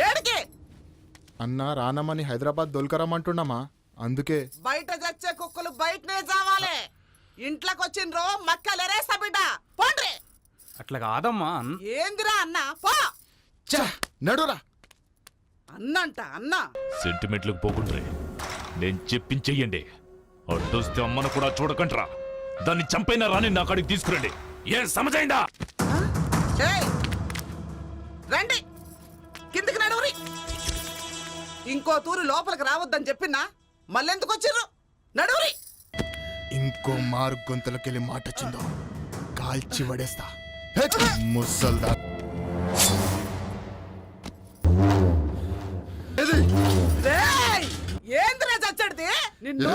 ఏడికి అన్న రానమ్మని హైదరాబాద్ దొలకరమ్మంటున్నామా, అందుకే. బయట చచ్చే కుక్కలు బయటనే చావాలి. ఇంట్లోకి వచ్చిండ్రో మక్కలేరేస్తా బిడ్డ. పోండ్రి. అట్లా కాదమ్మా. ఏందిరా అన్న పో. నడురా. అన్నంట అన్న. సెంటిమెంట్లకు పోకుండ్రే, నేను చెప్పించెయ్యండి. అడ్డొస్తే అమ్మను కూడా చూడకంట్రా. దాన్ని చంపైనా రాని నా కాడికి తీసుకురండి. ఏం సమజైందా? రండి కిందికి నడువురి. ఇంకో తూరి లోపలికి రావద్దని చెప్పినా మళ్ళెందుకు వచ్చిర్రు? నడువురి. ఇంకో మారు గొంతులకెళ్ళి మాట వచ్చిందో కాల్చి పడేస్తా. ముసల్దా ఏంద్రా చచ్చడిది నిన్ను.